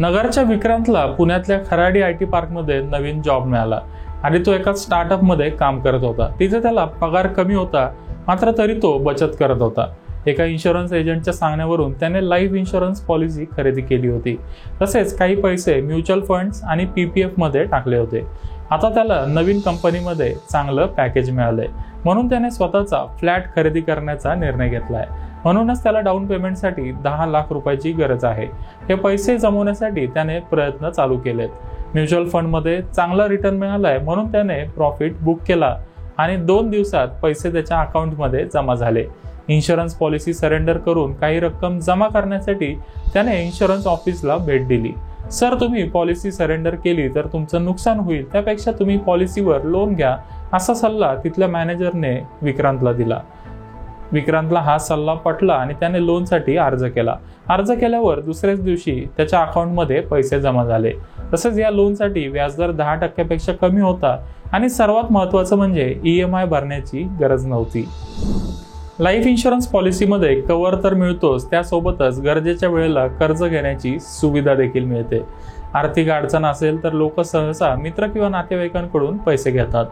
नगरच्या विक्रांतला पुण्यातल्या खराडी IT पार्कमध्ये नवीन जॉब मिळाला आणि तो एका स्टार्टअपमध्ये काम करत होता। तिथे त्याला पगार कमी होता, मात्र तरी तो बचत करत होता। एका इन्शुरन्स एजंटच्या सांगण्यावरून त्याने लाईफ इन्शुरन्स पॉलिसी खरेदी केली होती। तसेच काही पैसे म्युच्युअल फंड्स आणि PPF मध्ये टाकले होते। आता त्याला नवीन कंपनीमध्ये चांगलं पॅकेज मिळालंय, म्हणून त्याने स्वतःचा फ्लॅट खरेदी करण्याचा निर्णय घेतलाय। म्हणूनच त्याला डाऊन पेमेंटसाठी 10 लाख रुपयाची गरज आहे। हे पैसे जमवण्यासाठी त्याने प्रयत्न चालू केलेत। म्युच्युअल फंडमध्ये चांगला रिटर्न मिळालाय, म्हणून त्याने प्रॉफिट बुक केला आणि 2 दिवसात पैसे त्याच्या अकाउंटमध्ये जमा झाले। इन्शुरन्स पॉलिसी सरेंडर करून काही रक्कम जमा करण्यासाठी त्याने इन्शुरन्स ऑफिसला भेट दिली। सर, तुम्ही पॉलिसी सरेंडर केली तर तुमचं नुकसान होईल, त्यापेक्षा तुम्ही पॉलिसीवर लोन घ्या, असा सल्ला तिथल्या मॅनेजरने विक्रांतला दिला। विक्रांतला हा सल्ला पटला आणि त्याने लोनसाठी अर्ज केला। अर्ज केल्यावर दुसऱ्याच दिवशी त्याच्या अकाउंटमध्ये पैसे जमा झाले। तसेच या लोनसाठी व्याजदर 10% पेक्षा कमी होता आणि सर्वात महत्त्वाचं म्हणजे EMI भरण्याची गरज नव्हती। लाईफ इन्शुरन्स पॉलिसीमध्ये कव्हर तर मिळतोच, त्यासोबतच गरजेच्या वेळेला कर्ज घेण्याची सुविधा देखील मिळते। आर्थिक अडचण असेल तर लोक सहसा मित्र किंवा नातेवाईकांकडून पैसे घेतात।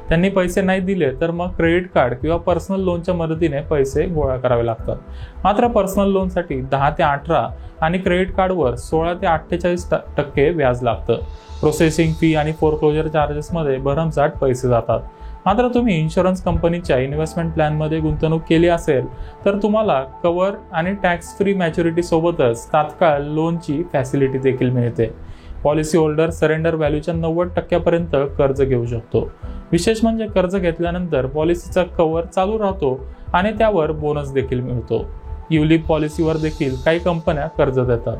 त्यांनी पैसे नाही दिले तर मग क्रेडिट कार्ड किंवा पर्सनल लोनच्या मदतीने पैसे गोळा करावे लागतात। मात्र पर्सनल लोनसाठी 10 ते 18 आणि क्रेडिट कार्डवर 16 ते 48% व्याज लागतं। प्रोसेसिंग फी आणि फोरक्लोजर चार्जेसमध्ये भरमसाठ पैसे जातात। मात्र तुम्ही इन्शुरन्स कंपनीच्या इन्व्हेस्टमेंट प्लॅनमध्ये गुंतवणूक केली असेल तर तुम्हाला कव्हर आणि टॅक्स फ्री मॅच्युरिटी सोबतच तात्काळ लोनची फॅसिलिटी देखील मिळते। पॉलिसी होल्डर सरेंडर व्हॅल्यूच्या 90% पर्यंत कर्ज घेऊ शकतो। विशेष म्हणजे कर्ज घेतल्यानंतर पॉलिसीचा कव्हर चालू राहतो आणि त्यावर बोनस देखील मिळतो। युलिप पॉलिसीवर देखील काही कंपन्या कर्ज देतात।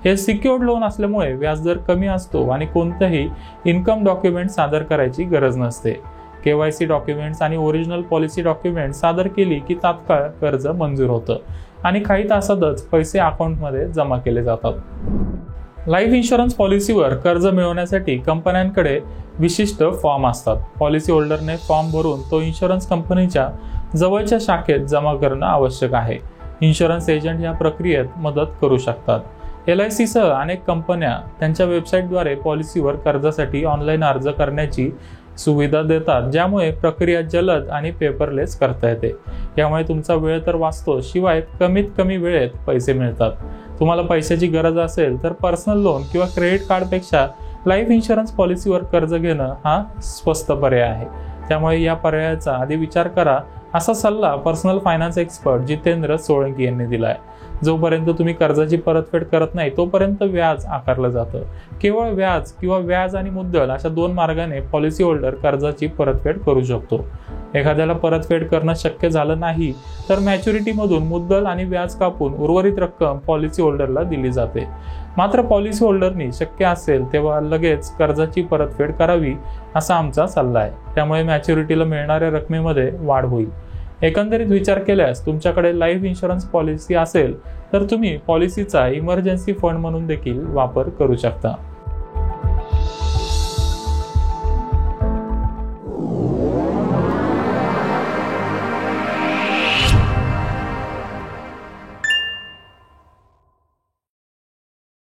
हे सिक्युअर्ड लोन असल्यामुळे व्याजदर कमी असतो आणि कोणतेही इन्कम डॉक्युमेंट सादर करायची गरज नसते। KYC डॉक्युमेंट्स आणि ओरिजिनल पॉलिसी डॉक्युमेंट सादर केली की तात्काळ कर्ज मंजूर होतं आणि काही तासातच पैसे अकाउंटमध्ये जमा केले जातात। लाईफ इन्शुरन्स पॉलिसीवर कर्ज मिळवण्यासाठी कंपन्यांकडे विशिष्ट फॉर्म असतात। पॉलिसी होल्डरने फॉर्म भरून तो इन्शुरन्स कंपनीच्या जवळच्या शाखेत जमा करणं आवश्यक आहे। इन्शुरन्स एजंट या प्रक्रियेत मदत करू शकतात। LIC सह अनेक कंपन्या त्यांच्या वेबसाईटद्वारे पॉलिसीवर कर्जासाठी ऑनलाईन अर्ज करण्याची सुविधा देतात, ज्यामुळे प्रक्रिया जलद आणि पेपरलेस करता येते। यामुळे तुमचा वेळ तर वाचतो, शिवाय कमीत कमी वेळेत पैसे मिळतात। तुम्हाला पैशाची गरज असेल तर पर्सनल लोन किंवा क्रेडिट कार्डपेक्षा लाईफ इन्शुरन्स पॉलिसीवर कर्ज घेणं हा स्वस्त पर्याय आहे। त्यामुळे या पर्यायाचा आधी विचार करा, असा सल्ला personal finance expert Jitendra Solanki यांनी दिलाय। जोपर्यंत तुम्ही कर्जाची परतफेड करत नाही तोपर्यंत व्याज आकारलं जातं। केवळ व्याज किंवा व्याज आणि मुद्दल अशा 2 मार्गाने पॉलिसी होल्डर कर्जाची परतफेड करू शकतो। एखाद्याला परतफेड करणं शक्य झालं नाही तर मॅच्युरिटीमधून मुद्दल आणि व्याज कापून उर्वरित रक्कम पॉलिसी होल्डरला दिली जाते। मात्र पॉलिसी होल्डरनी शक्य असेल तेव्हा लगेच कर्जाची परतफेड करावी, असा आमचा सल्ला आहे। त्यामुळे मॅच्युरिटीला मिळणाऱ्या रकमेमध्ये वाढ होईल। एकंदरीत विचार केल्यास तुमच्याकडे लाईफ इन्शुरन्स पॉलिसी असेल तर तुम्ही पॉलिसीचा इमर्जन्सी फंड म्हणून देखील वापर करू शकता।